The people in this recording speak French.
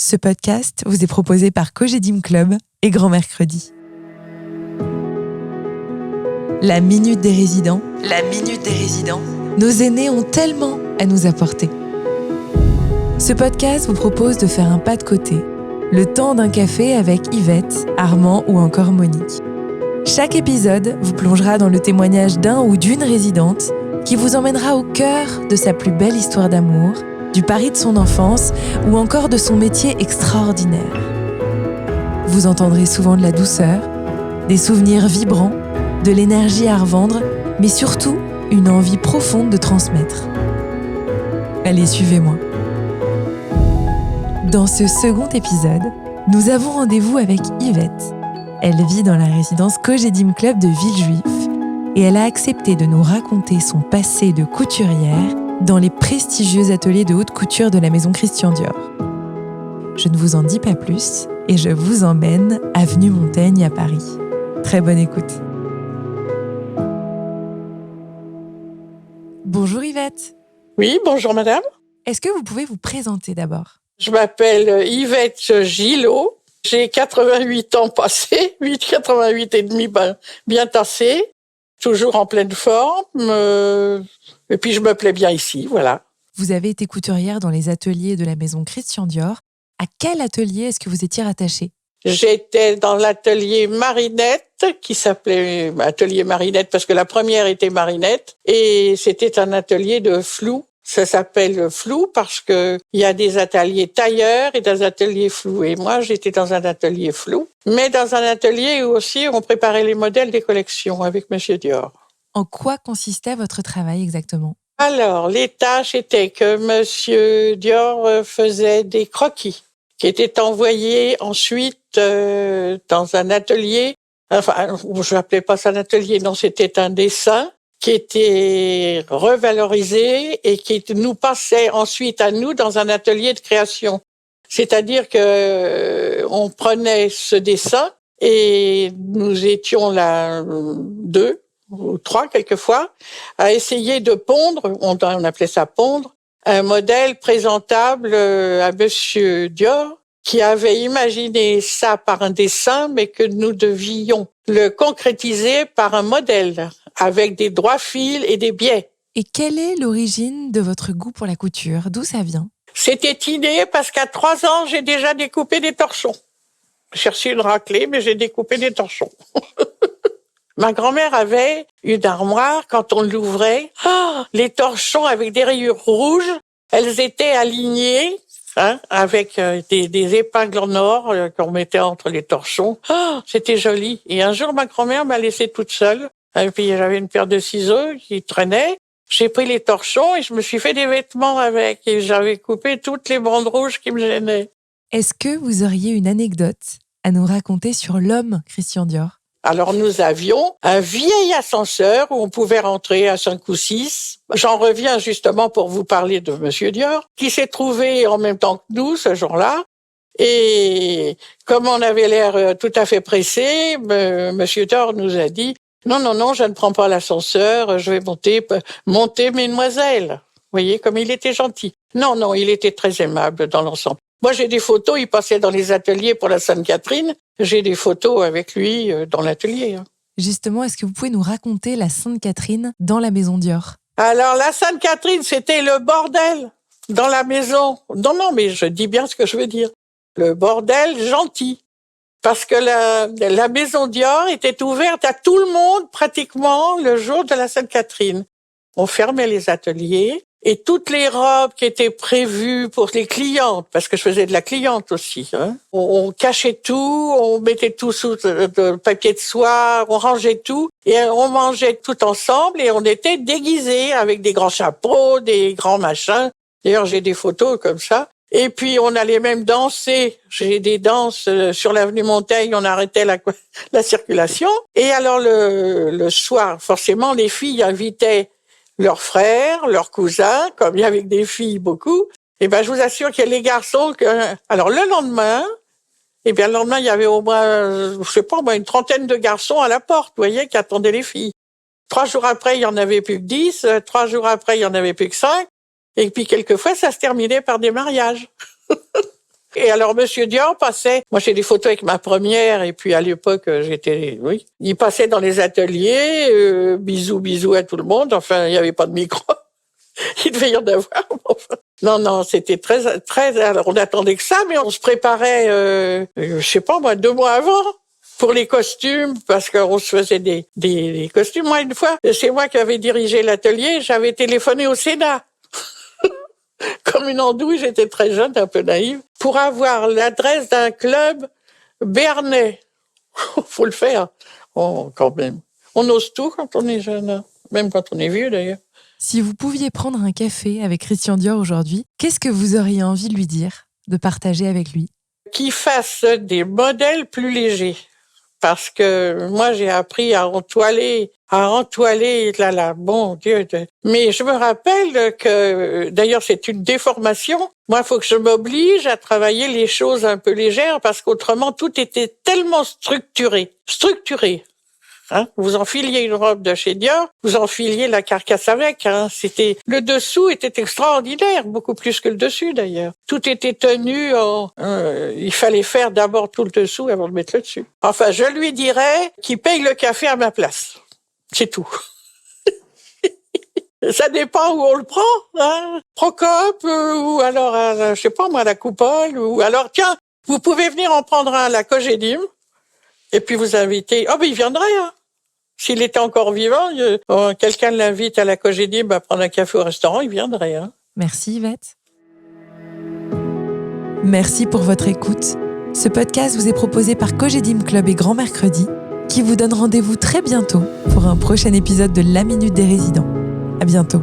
Ce podcast vous est proposé par Cogedim Club et Grand Mercredi. La Minute des Résidents. La Minute des Résidents. Nos aînés ont tellement à nous apporter. Ce podcast vous propose de faire un pas de côté, le temps d'un café avec Yvette, Armand ou encore Monique. Chaque épisode vous plongera dans le témoignage d'un ou d'une résidente qui vous emmènera au cœur de sa plus belle histoire d'amour, du pari de son enfance ou encore de son métier extraordinaire. Vous entendrez souvent de la douceur, des souvenirs vibrants, de l'énergie à revendre, mais surtout une envie profonde de transmettre. Allez, suivez-moi. Dans ce second épisode, nous avons rendez-vous avec Yvette. Elle vit dans la résidence Cogedim Club de Villejuif et elle a accepté de nous raconter son passé de couturière dans les prestigieux ateliers de haute couture de la maison Christian Dior. Je ne vous en dis pas plus et je vous emmène avenue Montaigne à Paris. Très bonne écoute. Bonjour Yvette. Oui, bonjour madame. Est-ce que vous pouvez vous présenter d'abord ? Je m'appelle Yvette Gillot. J'ai 88 ans passés, 88 et demi bien tassés, toujours en pleine forme. Et puis je me plais bien ici, voilà. Vous avez été couturière dans les ateliers de la maison Christian Dior. À quel atelier est-ce que vous étiez rattachée ? J'étais dans l'atelier Marinette, qui s'appelait atelier Marinette parce que la première était Marinette, et c'était un atelier de flou. Ça s'appelle flou parce que il y a des ateliers tailleurs et des ateliers flous. Et moi, j'étais dans un atelier flou, mais dans un atelier où aussi on préparait les modèles des collections avec Monsieur Dior. En quoi consistait votre travail exactement ? Alors, les tâches étaient que Monsieur Dior faisait des croquis qui étaient envoyés ensuite dans un atelier. Enfin, je n'appelais pas ça un atelier, non, c'était un dessin qui était revalorisé et qui nous passait ensuite à nous dans un atelier de création. C'est-à-dire que on prenait ce dessin et nous étions là 2 ou 3 quelquefois à essayer de pondre, on appelait ça pondre, un modèle présentable à Monsieur Dior qui avait imaginé ça par un dessin, mais que nous devions le concrétiser par un modèle avec des droits fils et des biais. Et quelle est l'origine de votre goût pour la couture ? D'où ça vient ? C'était inné parce qu'à 3 ans, j'ai déjà découpé des torchons. J'ai reçu une raclée, mais j'ai découpé des torchons. Ma grand-mère avait une armoire, quand on l'ouvrait, les torchons avec des rayures rouges, elles étaient alignées, avec des épingles en or qu'on mettait entre les torchons. C'était joli. Et un jour, ma grand-mère m'a laissée toute seule. Et puis j'avais une paire de ciseaux qui traînait. J'ai pris les torchons et je me suis fait des vêtements avec. Et j'avais coupé toutes les bandes rouges qui me gênaient. Est-ce que vous auriez une anecdote à nous raconter sur l'homme Christian Dior ? Alors nous avions un vieil ascenseur où on pouvait rentrer à 5 ou 6. J'en reviens justement pour vous parler de Monsieur Dior, qui s'est trouvé en même temps que nous ce jour-là. Et comme on avait l'air tout à fait pressé, Monsieur Dior nous a dit « Non, je ne prends pas l'ascenseur, je vais monter mesdemoiselles. » Vous voyez, comme il était gentil. Non, il était très aimable dans l'ensemble. Moi, j'ai des photos, il passait dans les ateliers pour la Sainte-Catherine. J'ai des photos avec lui dans l'atelier. Justement, est-ce que vous pouvez nous raconter la Sainte-Catherine dans la maison Dior ? Alors, la Sainte-Catherine, c'était le bordel dans la maison. Non, mais je dis bien ce que je veux dire. Le bordel gentil. Parce que la maison Dior était ouverte à tout le monde pratiquement le jour de la Sainte-Catherine. On fermait les ateliers. Et toutes les robes qui étaient prévues pour les clientes, parce que je faisais de la cliente aussi, on cachait tout, on mettait tout sous de papier de soie, on rangeait tout, et on mangeait tout ensemble, et on était déguisés avec des grands chapeaux, des grands machins. D'ailleurs, j'ai des photos comme ça. Et puis, on allait même danser. J'ai des danses sur l'avenue Montaigne, on arrêtait la circulation. Et alors, le soir, forcément, les filles invitaient leurs frères, leurs cousins, comme il y avait des filles beaucoup, je vous assure qu'il y a les garçons alors le lendemain, il y avait au moins, une trentaine de garçons à la porte, vous voyez, qui attendaient les filles. 3 jours après, il y en avait plus que 10, 3 jours après, il y en avait plus que 5, et puis quelquefois, ça se terminait par des mariages. Et alors, Monsieur Dior passait, moi j'ai des photos avec ma première, et puis à l'époque, il passait dans les ateliers, bisous à tout le monde, enfin, il n'y avait pas de micro. Il devait y en avoir. Enfin. Non, c'était très, alors on attendait que ça, mais on se préparait, je sais pas moi, 2 mois avant. Pour les costumes, parce qu'on se faisait des costumes. Moi, une fois, c'est moi qui avais dirigé l'atelier, j'avais téléphoné au Sénat. Comme une andouille, j'étais très jeune, un peu naïve, pour avoir l'adresse d'un club béarnais. Faut le faire. Quand même. On ose tout quand on est jeune, hein. Même quand on est vieux d'ailleurs. Si vous pouviez prendre un café avec Christian Dior aujourd'hui, qu'est-ce que vous auriez envie de lui dire, de partager avec lui? Qu'il fasse des modèles plus légers. Parce que moi, j'ai appris à entoiler, là, bon Dieu. Mais je me rappelle que, d'ailleurs, c'est une déformation. Moi, il faut que je m'oblige à travailler les choses un peu légères parce qu'autrement, tout était tellement structuré. Hein, vous enfiliez une robe de chez Dior, vous enfiliez la carcasse avec. Hein. Le dessous était extraordinaire, beaucoup plus que le dessus d'ailleurs. Tout était tenu il fallait faire d'abord tout le dessous avant de mettre le dessus. Enfin, je lui dirais qu'il paye le café à ma place. C'est tout. Ça dépend où on le prend. Hein. Procope, ou alors, je sais pas moi, la Coupole, ou alors, tiens, vous pouvez venir en prendre un à la Cogedim. Et puis vous invitez... Oh, ben il viendrait, hein. S'il était encore vivant, quelqu'un l'invite à la Cogedim à prendre un café au restaurant, il viendrait, hein. Merci Yvette. Merci pour votre écoute. Ce podcast vous est proposé par Cogedim Club et Grand Mercredi, qui vous donne rendez-vous très bientôt pour un prochain épisode de La Minute des Résidents. À bientôt.